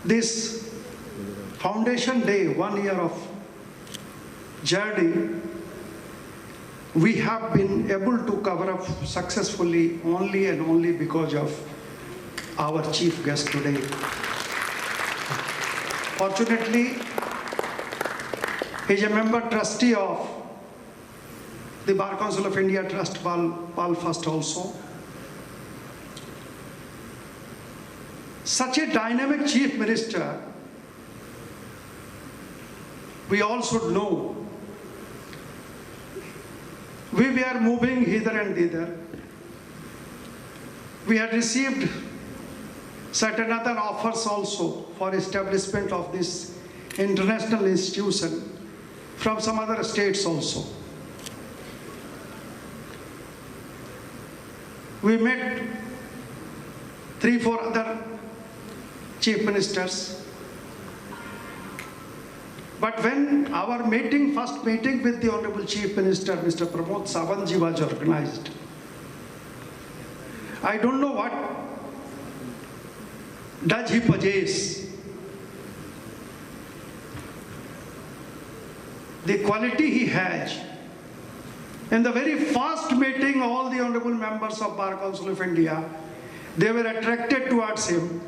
this Foundation Day, 1 year of journey, we have been able to cover up successfully only and only because of our chief guest today. Fortunately, he is a member trustee of the Bar Council of India Trust, Pal First also. Such a dynamic chief minister, we all should know. We were moving hither and thither. We had received certain other offers also for establishment of this international institution from some other states also. We met 3-4 other chief ministers. But when our meeting, first meeting with the Honorable Chief Minister, Mr. Pramod Sawantji, was organized, I don't know what does he possess. The quality he has. In the very first meeting, all the honorable members of Bar Council of India, they were attracted towards him,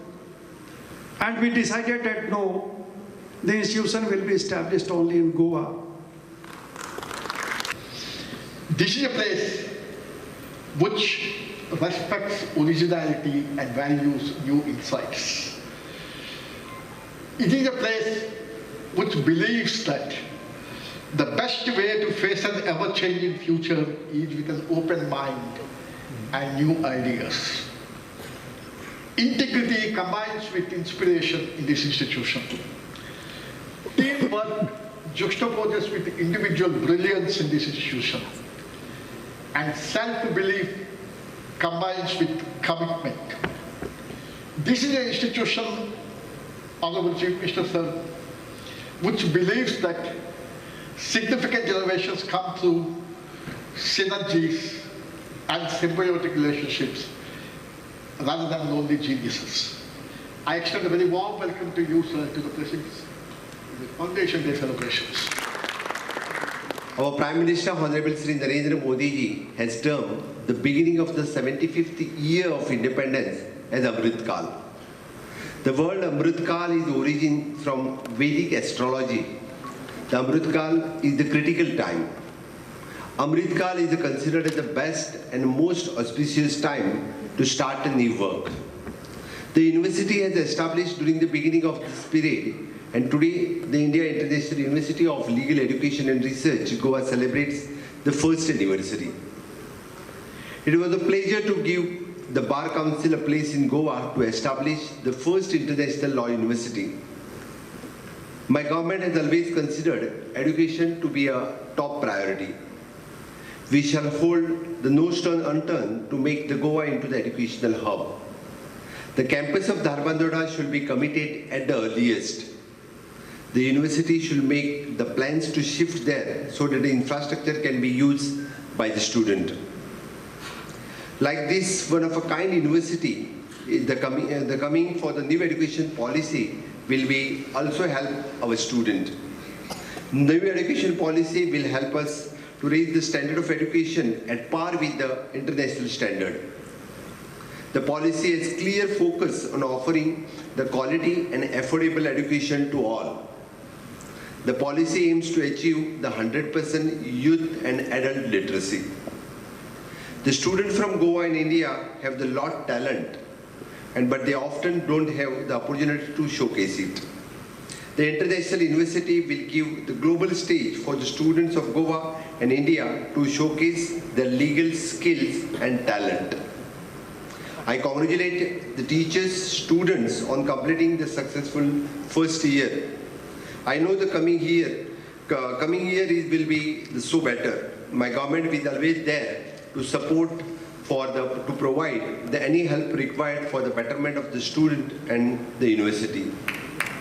and we decided that no, the institution will be established only in Goa. This is a place which respects originality and values new insights. It is a place which believes that the best way to face an ever-changing future is with an open mind and new ideas. Integrity combines with inspiration in this institution. Teamwork juxtaposes with individual brilliance in this institution. And self-belief combines with commitment. This is an institution, Honorable Chief Minister Sir, which believes that significant innovations come through synergies and symbiotic relationships rather than lonely geniuses. I extend a very warm welcome to you, sir, to the proceedings of the Foundation Day celebrations. Our Prime Minister, Honorable Sri Narendra Modi ji, has termed the beginning of the 75th year of independence as Amrit Kal. The word Amrit Kal is origin from Vedic astrology. The Amrit Kal is the critical time. Amrit Kal is considered as the best and most auspicious time to start a new work. The university has established during the beginning of this period, and today the India International University of Legal Education and Research, Goa, celebrates the first anniversary. It was a pleasure to give the Bar Council a place in Goa to establish the first international law university. My government has always considered education to be a top priority. We shall hold the no stone unturned to make the Goa into the educational hub. The campus of Dharbandora should be committed at the earliest. The university should make the plans to shift there so that the infrastructure can be used by the student. Like this one-of-a-kind university, the coming for the new education policy will be also help our student. New education policy will help us to raise the standard of education at par with the international standard. The policy has clear focus on offering the quality and affordable education to all. The policy aims to achieve the 100% youth and adult literacy. The students from Goa and India have the lot talent, but they often don't have the opportunity to showcase it. The International University will give the global stage for the students of Goa and India to showcase their legal skills and talent. I congratulate the teachers, students on completing the successful first year. I know the coming year will be so better. My government will always there to support to provide any help required for the betterment of the student and the university.